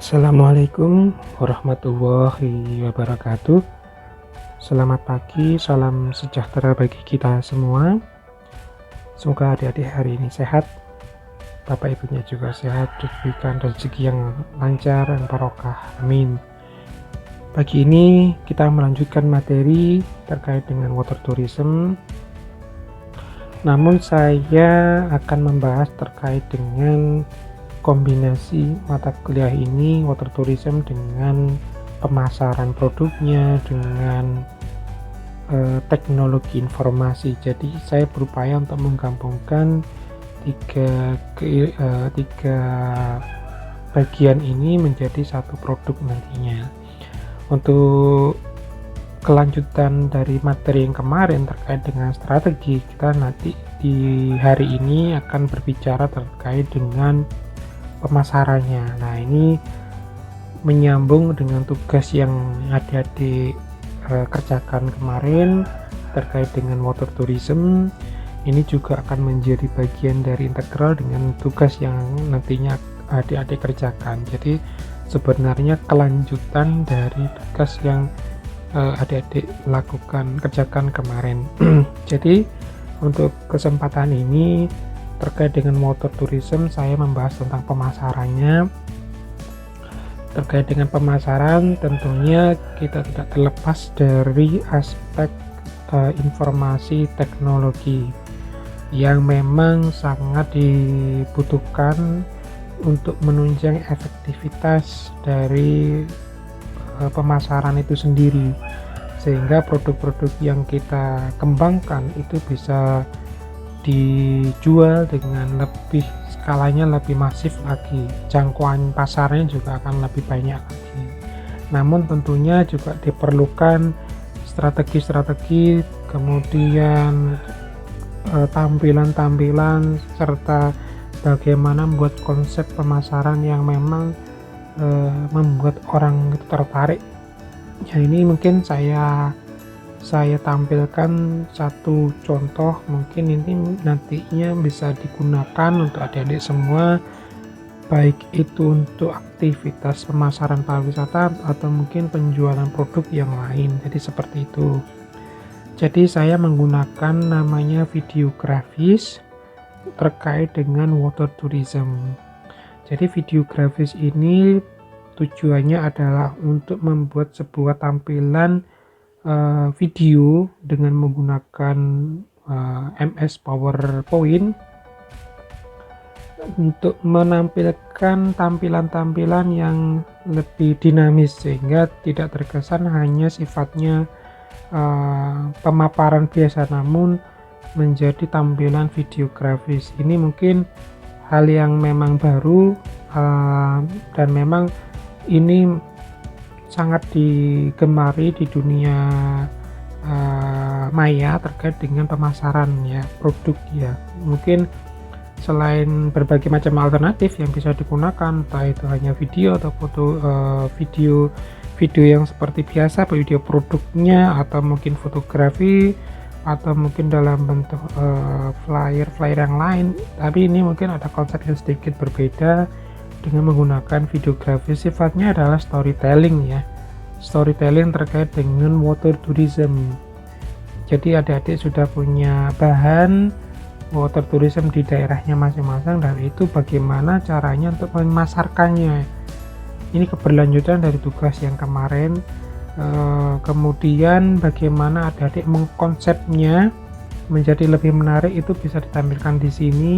Assalamualaikum warahmatullahi wabarakatuh. Selamat pagi, salam sejahtera bagi kita semua. Semoga adik-adik hari ini sehat, bapak ibunya juga sehat, diberikan rezeki yang lancar dan barokah. Amin. Pagi ini kita melanjutkan materi terkait dengan water tourism. Namun saya akan membahas terkait dengan kombinasi mata kuliah ini, water tourism, dengan pemasaran produknya, dengan teknologi informasi. Jadi saya berupaya untuk menggabungkan tiga bagian ini menjadi satu produk nantinya. Untuk kelanjutan dari materi yang kemarin terkait dengan strategi, kita nanti di hari ini akan berbicara terkait dengan pemasarannya. Nah, ini menyambung dengan tugas yang adik-adik kerjakan kemarin terkait dengan water tourism. Ini juga akan menjadi bagian dari integral dengan tugas yang nantinya adik-adik kerjakan. Jadi sebenarnya kelanjutan dari tugas yang adik-adik kerjakan kemarin. Jadi untuk kesempatan ini terkait dengan water tourism, saya membahas tentang pemasarannya. Terkait dengan pemasaran, tentunya kita tidak terlepas dari aspek informasi teknologi yang memang sangat dibutuhkan untuk menunjang efektivitas dari pemasaran itu sendiri, sehingga produk-produk yang kita kembangkan itu bisa dijual dengan skalanya lebih masif lagi, jangkauan pasarnya juga akan lebih banyak lagi. Namun tentunya juga diperlukan strategi-strategi, kemudian tampilan-tampilan, serta bagaimana membuat konsep pemasaran yang memang membuat orang itu tertarik. Ya, ini mungkin saya tampilkan satu contoh, mungkin ini nantinya bisa digunakan untuk adik-adik semua, baik itu untuk aktivitas pemasaran pariwisata atau mungkin penjualan produk yang lain. Jadi seperti itu. Jadi saya menggunakan namanya videografis terkait dengan water tourism. Jadi videografis ini tujuannya adalah untuk membuat sebuah tampilan video dengan menggunakan MS PowerPoint untuk menampilkan tampilan-tampilan yang lebih dinamis, sehingga tidak terkesan hanya sifatnya pemaparan biasa, namun menjadi tampilan videografis. Ini mungkin hal yang memang baru dan memang ini sangat digemari di dunia maya terkait dengan pemasaran ya, produk ya. Mungkin selain berbagai macam alternatif yang bisa digunakan, entah itu hanya video atau foto, video yang seperti biasa, video produknya, atau mungkin fotografi, atau mungkin dalam bentuk flyer yang lain. Tapi ini mungkin ada konsep yang sedikit berbeda dengan menggunakan videografi. Sifatnya adalah storytelling ya, storytelling terkait dengan water tourism. Jadi adik-adik sudah punya bahan water tourism di daerahnya masing-masing, dan itu bagaimana caranya untuk memasarkannya. Ini keberlanjutan dari tugas yang kemarin. Kemudian bagaimana adik-adik mengkonsepnya menjadi lebih menarik, itu bisa ditampilkan di sini.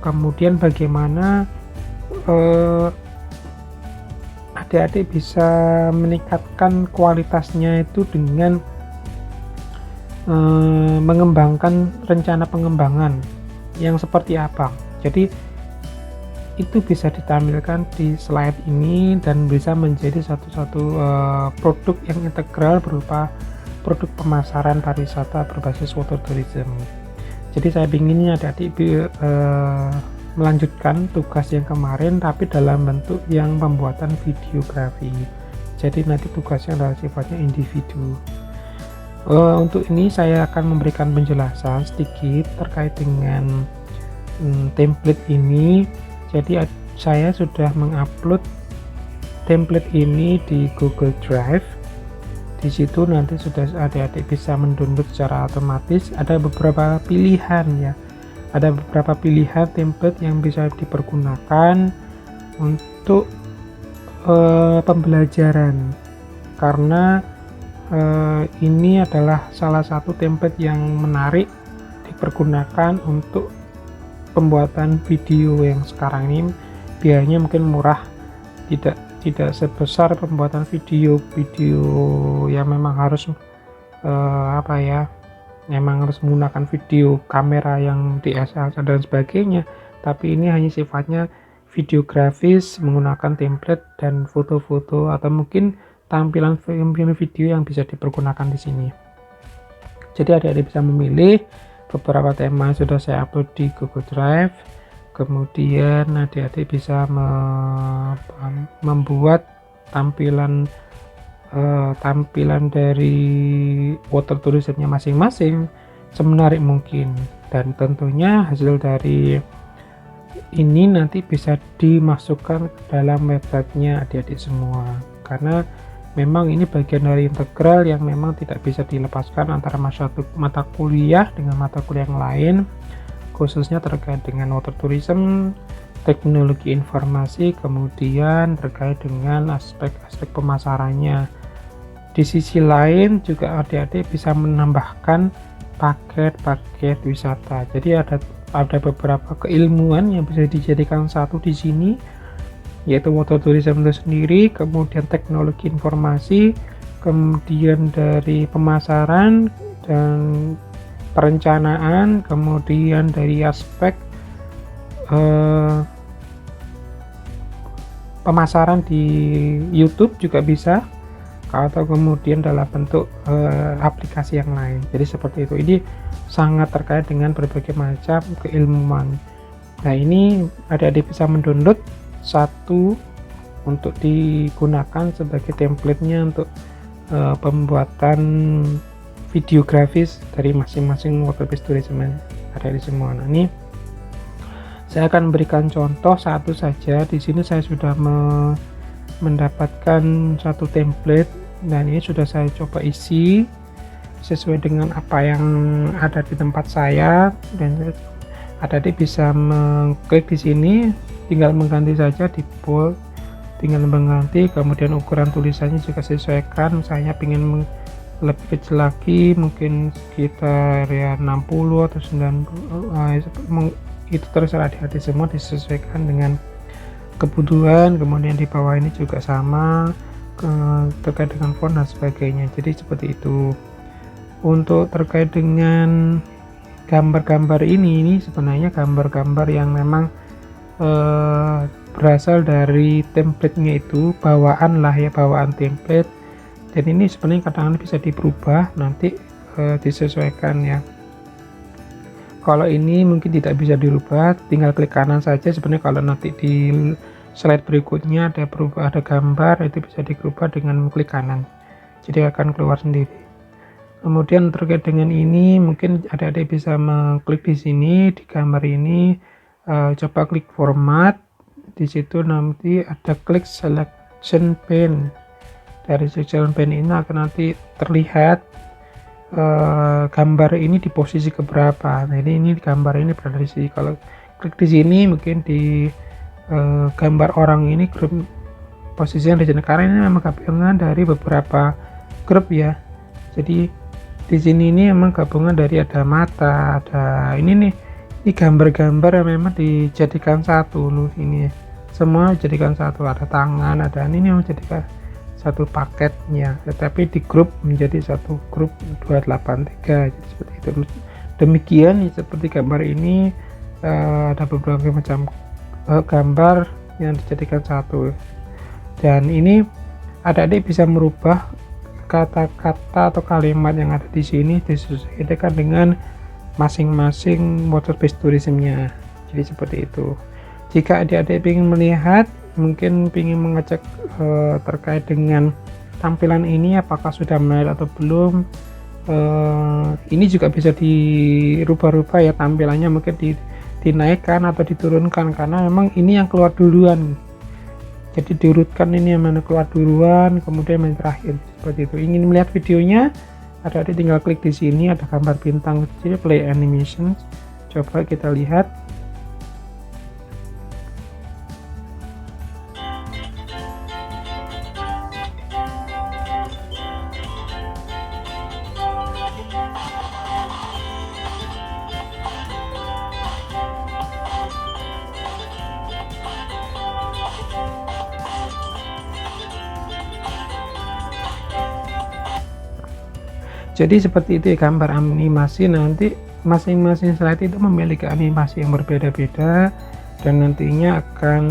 Kemudian bagaimana adik-adik bisa meningkatkan kualitasnya itu dengan mengembangkan rencana pengembangan yang seperti apa. Jadi itu bisa ditampilkan di slide ini dan bisa menjadi satu-satu produk yang integral berupa produk pemasaran pariwisata berbasis water tourism. Jadi saya ingin adik-adik melanjutkan tugas yang kemarin, tapi dalam bentuk yang pembuatan videografi. Jadi nanti tugasnya adalah sifatnya individu. Untuk ini saya akan memberikan penjelasan sedikit terkait dengan template ini. Jadi saya sudah mengupload template ini di Google Drive. Di situ nanti sudah adik-adik bisa mendownload secara otomatis. Ada beberapa pilihan ya, ada beberapa pilihan template yang bisa dipergunakan untuk pembelajaran, karena ini adalah salah satu template yang menarik dipergunakan untuk pembuatan video yang sekarang ini biayanya mungkin murah, tidak sebesar pembuatan video yang memang harus memang harus menggunakan video kamera yang DSLR dan sebagainya, tapi ini hanya sifatnya videografis menggunakan template dan foto-foto atau mungkin tampilan video yang bisa dipergunakan di sini. Jadi adik-adik bisa memilih beberapa tema yang sudah saya upload di Google Drive. Kemudian adik-adik bisa membuat tampilan dari water tourismnya masing-masing semenarik mungkin, dan tentunya hasil dari ini nanti bisa dimasukkan ke dalam websitenya adik-adik semua, karena memang ini bagian dari integral yang memang tidak bisa dilepaskan antara mata kuliah dengan mata kuliah yang lain, khususnya terkait dengan water tourism, teknologi informasi, kemudian terkait dengan aspek-aspek pemasarannya. Di sisi lain juga adik-adik bisa menambahkan paket-paket wisata. Jadi ada beberapa keilmuan yang bisa dijadikan satu di sini, yaitu water tourism itu sendiri, kemudian teknologi informasi, kemudian dari pemasaran dan perencanaan, kemudian dari aspek pemasaran di YouTube juga bisa, atau kemudian dalam bentuk aplikasi yang lain. Jadi seperti itu. Ini sangat terkait dengan berbagai macam keilmuan. Nah, ini adik-adik bisa mendownload satu untuk digunakan sebagai template-nya untuk pembuatan videografis dari masing-masing water-based tourism ada di semua. Nah, ini saya akan berikan contoh satu saja. Di sini saya sudah mendapatkan satu template dan ini sudah saya coba isi sesuai dengan apa yang ada di tempat saya, dan adik-adik bisa mengklik di sini, tinggal mengganti saja di bold, tinggal mengganti, kemudian ukuran tulisannya juga sesuaikan, misalnya ingin lebih kecil lagi mungkin sekitar ya 60 atau 90, itu terserah adik-adik semua, disesuaikan dengan kebutuhan. Kemudian di bawah ini juga sama terkait dengan font dan sebagainya. Jadi seperti itu. Untuk terkait dengan gambar-gambar ini sebenarnya gambar-gambar yang memang berasal dari template-nya, itu bawaan template, dan ini sebenarnya kadang-kadang bisa diubah nanti, disesuaikan ya. Kalau ini mungkin tidak bisa dirubah, tinggal klik kanan saja. Sebenarnya kalau nanti di slide berikutnya ada gambar, itu bisa dirubah dengan klik kanan, jadi akan keluar sendiri. Kemudian terkait dengan ini mungkin adik-adik bisa mengklik di sini di gambar ini, coba klik format, di situ nanti ada klik selection pane. Dari selection pane ini akan nanti terlihat gambar ini di posisi keberapa. Nah, ini gambar ini berada di sini. Kalau klik di sini mungkin di gambar orang ini grup posisinya di sini, karena ini memang gabungan dari beberapa grup ya. Jadi di sini ini memang gabungan dari ada mata, ada ini gambar-gambar yang memang dijadikan satu loh, ini semua dijadikan satu, ada tangan, ada ini menjadikan satu paketnya, tetapi di grup menjadi satu grup 283. Jadi seperti itu. Demikian seperti gambar ini, ada beberapa macam gambar yang dijadikan satu, dan ini adik-adik bisa merubah kata-kata atau kalimat yang ada di sini disesuaikan dengan masing-masing water-based tourismnya. Jadi seperti itu. Jika adik-adik ingin melihat, mungkin ingin mengecek terkait dengan tampilan ini apakah sudah menarik atau belum, ini juga bisa dirubah-rubah ya tampilannya, mungkin dinaikkan atau diturunkan, karena memang ini yang keluar duluan. Jadi diurutkan ini yang mana keluar duluan, kemudian yang terakhir seperti itu. Ingin melihat videonya, ada tinggal klik di sini, ada gambar bintang kecil play animation. Coba kita lihat. Jadi seperti itu ya gambar animasi. Nanti masing-masing slide itu memiliki animasi yang berbeda-beda dan nantinya akan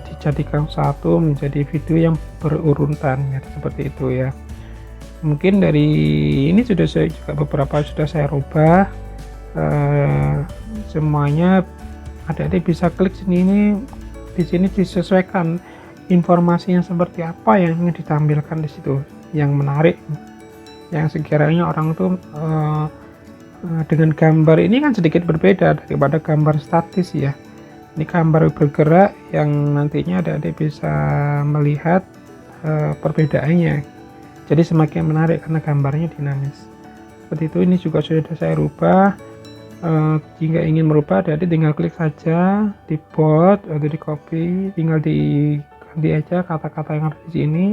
dijadikan satu menjadi video yang berurutan ya, seperti itu ya. Mungkin dari ini sudah saya juga beberapa sudah saya rubah semuanya. Adik-adik bisa klik sini, di sini disesuaikan informasinya seperti apa yang ingin ditampilkan di situ, yang menarik, yang sekiranya orang tuh dengan gambar ini kan sedikit berbeda daripada gambar statis ya. Ini gambar bergerak yang nantinya adik-adik bisa melihat perbedaannya. Jadi semakin menarik karena gambarnya dinamis. Seperti itu. Ini juga sudah saya rubah. Jika ingin merubah, adik-adik tinggal klik saja di bold atau di copy, tinggal diganti aja kata-kata yang ada di sini.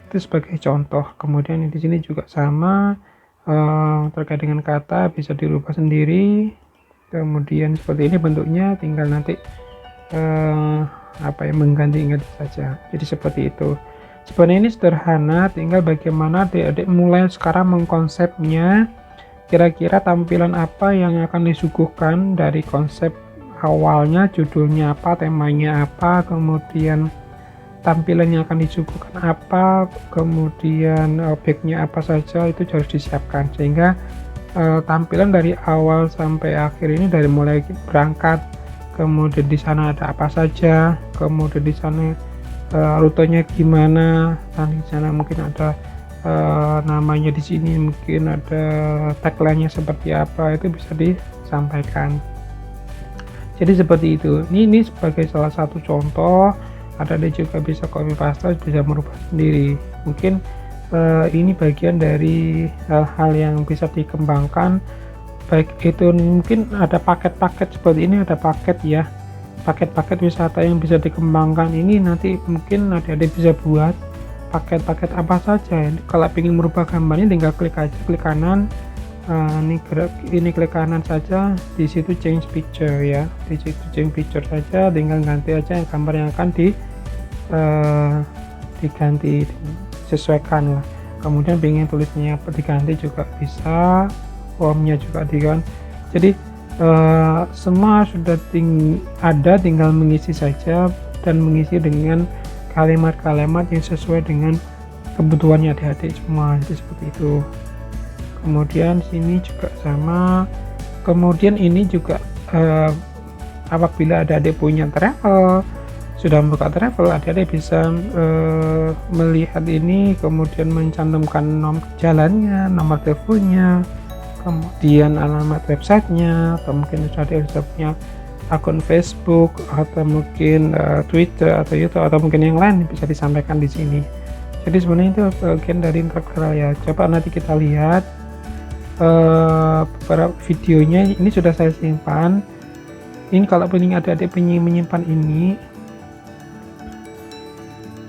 Itu sebagai contoh. Kemudian di sini juga sama, terkait dengan kata bisa dirubah sendiri. Kemudian seperti ini bentuknya, tinggal nanti mengganti-ganti saja. Jadi seperti itu. Sebenarnya ini sederhana, tinggal bagaimana adik-adik mulai sekarang mengkonsepnya. Kira-kira tampilan apa yang akan disuguhkan dari konsep awalnya, judulnya apa, temanya apa, kemudian tampilan yang akan disuguhkan apa, kemudian objeknya apa saja, itu harus disiapkan sehingga tampilan dari awal sampai akhir ini, dari mulai berangkat, kemudian di sana ada apa saja, kemudian di sana rutenya gimana, dan di sana mungkin ada namanya, di sini mungkin ada tagline-nya seperti apa, itu bisa disampaikan. Jadi seperti itu. Ini sebagai salah satu contoh. Adik-adik juga bisa copy paste, bisa merubah sendiri. Mungkin ini bagian dari hal-hal yang bisa dikembangkan. Baik itu mungkin ada paket-paket seperti ini, ada paket ya, paket-paket wisata yang bisa dikembangkan. Ini nanti mungkin adik-adik bisa buat paket-paket apa saja. Kalau ingin merubah gambarnya tinggal klik aja, klik kanan. Ini klik kanan saja, di situ change picture ya, di situ change picture saja, tinggal ganti aja gambar yang akan diganti, sesuaikan lah. Kemudian ingin tulisnya diganti juga bisa, formnya juga diganti. Jadi semua sudah ada, tinggal mengisi saja dan mengisi dengan kalimat-kalimat yang sesuai dengan kebutuhannya adik-adik semua. Jadi seperti itu. Kemudian sini juga sama. Kemudian ini juga apabila adik-adik punya travel, sudah membuka travel, adik-adik bisa melihat ini, kemudian mencantumkan nomor jalannya, nomor teleponnya, kemudian alamat websitenya, atau mungkin adik-adik sudah punya akun Facebook atau mungkin Twitter atau YouTube atau mungkin yang lain, bisa disampaikan di sini. Jadi sebenarnya itu bagian dari integral ya. Coba nanti kita lihat beberapa videonya. Ini sudah saya simpan. Ini kalau ingin adik-adik menyimpan ini,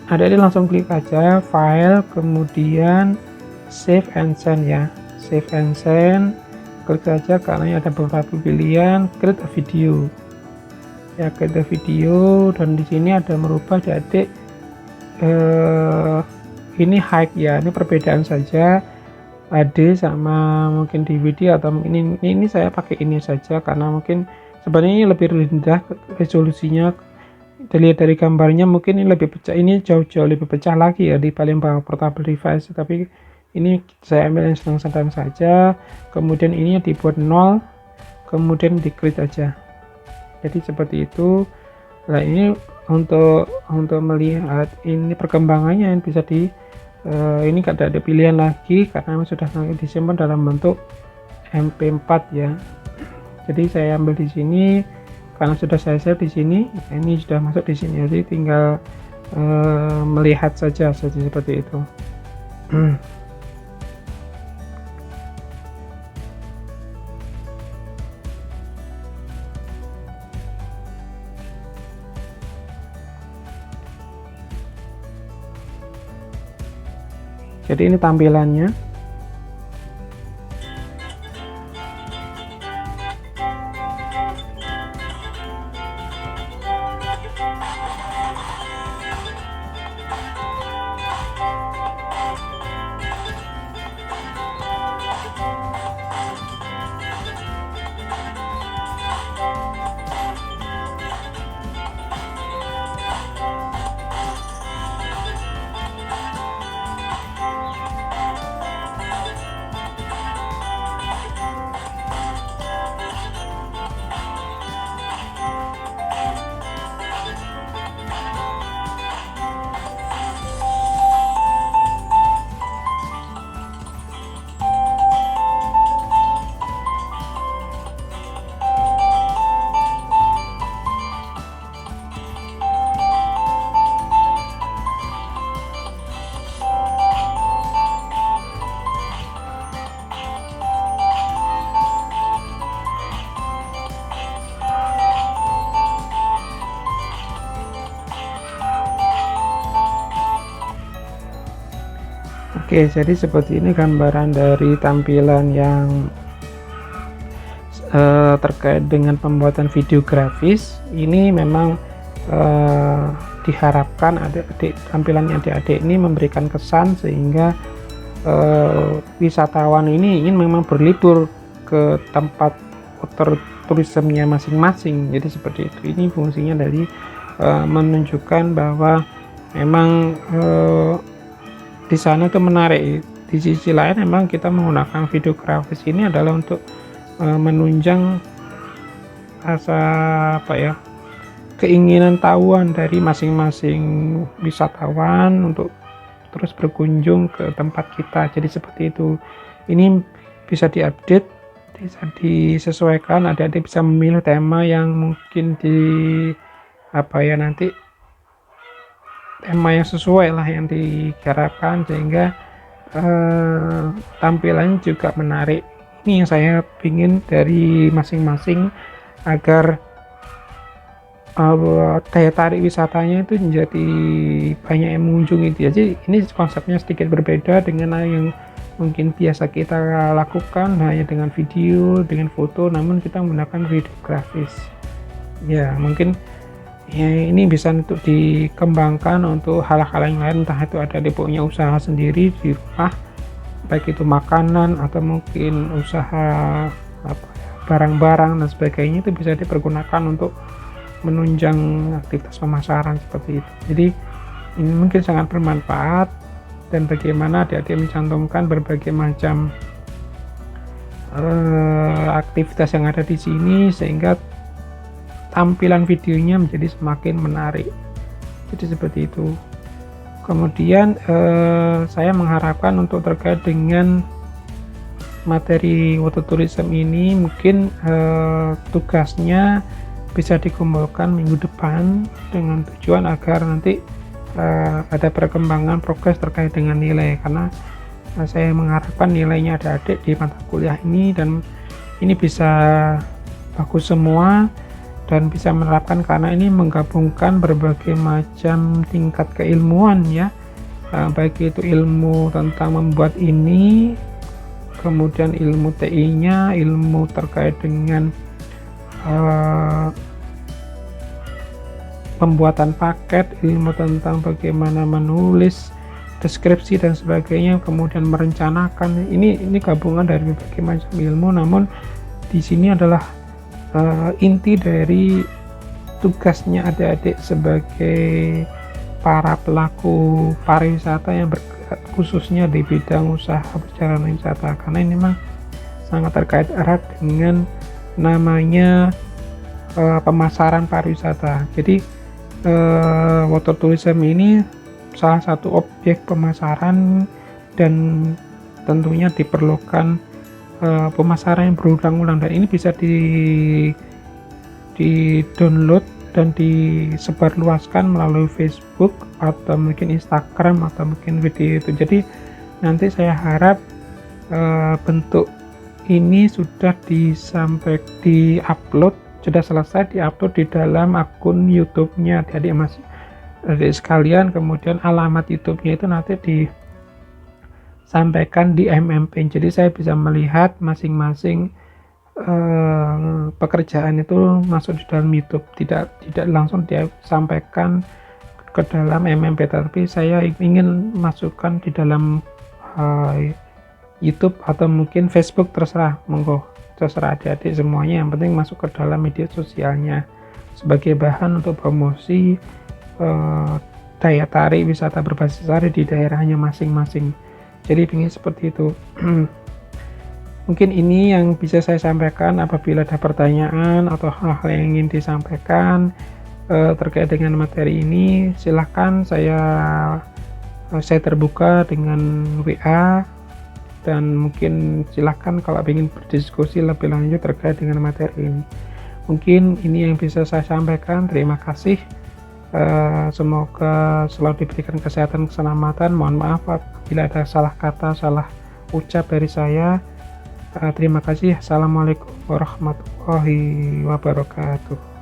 adik-adik langsung klik aja file, kemudian save and send ya, save and send, klik saja karena ada beberapa pilihan, create a video ya, create a video, dan di sini ada merubah adik-adik ini height ya, ini perbedaan saja HD sama mungkin DVD, atau ini saya pakai ini saja karena mungkin sebenarnya ini lebih rendah resolusinya. Dilihat dari gambarnya mungkin ini lebih pecah, ini jauh-jauh lebih pecah lagi ya di paling bawah portable device, tapi ini saya ambil yang sedang-sedang saja. Kemudian ini dibuat 0, kemudian di-create aja. Jadi seperti itu. Nah ini untuk melihat ini perkembangannya yang bisa ini tidak ada pilihan lagi karena sudah disimpan dalam bentuk MP4 ya. Jadi saya ambil di sini karena sudah saya save di sini. Ini sudah masuk di sini, jadi tinggal melihat saja seperti itu. Jadi ini tampilannya. Oke, jadi seperti ini gambaran dari tampilan yang terkait dengan pembuatan video grafis. Ini memang diharapkan tampilannya adik-adik ini memberikan kesan sehingga wisatawan ini ingin memang berlibur ke tempat tourismnya masing-masing. Jadi seperti itu. Ini fungsinya dari menunjukkan bahwa memang di sana itu menarik. Di sisi lain memang kita menggunakan video grafis ini adalah untuk menunjang rasa keinginan tahuan dari masing-masing wisatawan untuk terus berkunjung ke tempat kita. Jadi seperti itu. Ini bisa diupdate, bisa disesuaikan, adik-adik bisa memilih tema yang mungkin nanti tema yang sesuai lah yang diharapkan, sehingga tampilannya juga menarik. Ini yang saya ingin dari masing-masing agar daya tarik wisatanya itu menjadi banyak yang mengunjungi. Jadi ini konsepnya sedikit berbeda dengan yang mungkin biasa kita lakukan hanya dengan video, dengan foto, namun kita menggunakan video grafis. Ya mungkin ya ini bisa untuk dikembangkan untuk hal-hal yang lain, entah itu ada punya usaha sendiri di rumah, baik itu makanan atau mungkin usaha barang-barang dan sebagainya, itu bisa dipergunakan untuk menunjang aktivitas pemasaran seperti itu. Jadi ini mungkin sangat bermanfaat, dan bagaimana adik-adik mencantumkan berbagai macam aktivitas yang ada di sini sehingga tampilan videonya menjadi semakin menarik. Jadi seperti itu. Kemudian saya mengharapkan untuk terkait dengan materi Wototourism ini, mungkin tugasnya bisa dikumpulkan minggu depan dengan tujuan agar nanti ada perkembangan progres terkait dengan nilai, karena saya mengharapkan nilainya adik-adik di mata kuliah ini dan ini bisa bagus semua dan bisa menerapkan, karena ini menggabungkan berbagai macam tingkat keilmuan ya, baik itu ilmu tentang membuat ini, kemudian ilmu TI-nya, ilmu terkait dengan pembuatan paket, ilmu tentang bagaimana menulis deskripsi dan sebagainya, kemudian merencanakan. Ini gabungan dari berbagai macam ilmu, namun di sini adalah inti dari tugasnya adik-adik sebagai para pelaku pariwisata yang bergerak khususnya di bidang usaha perjalanan wisata, karena ini memang sangat terkait erat dengan namanya pemasaran pariwisata. Jadi Wototourism ini salah satu objek pemasaran dan tentunya diperlukan pemasaran yang berulang-ulang, dan ini bisa di download dan disebarluaskan melalui Facebook atau mungkin Instagram atau mungkin video itu. Jadi nanti saya harap bentuk ini sudah sudah selesai diupload di dalam akun YouTube-nya adik-adik Mas adik sekalian. Kemudian alamat YouTube-nya itu nanti disampaikan di MMP. Jadi saya bisa melihat masing-masing pekerjaan itu masuk di dalam YouTube, tidak langsung disampaikan ke dalam MMP, tapi saya ingin masukkan di dalam YouTube atau mungkin Facebook, terserah, monggo, terserah adik-adik semuanya, yang penting masuk ke dalam media sosialnya sebagai bahan untuk promosi daya tarik wisata berbasis tari di daerahnya masing-masing. Jadi ingin seperti itu. Mungkin ini yang bisa saya sampaikan. Apabila ada pertanyaan atau hal-hal yang ingin disampaikan terkait dengan materi ini, silahkan saya terbuka dengan WA, dan mungkin silahkan kalau ingin berdiskusi lebih lanjut terkait dengan materi ini. Mungkin ini yang bisa saya sampaikan. Terima kasih. Semoga selalu diberikan kesehatan, keselamatan. Mohon maaf apabila ada salah kata, salah ucap dari saya. Terima kasih. Assalamualaikum warahmatullahi wabarakatuh.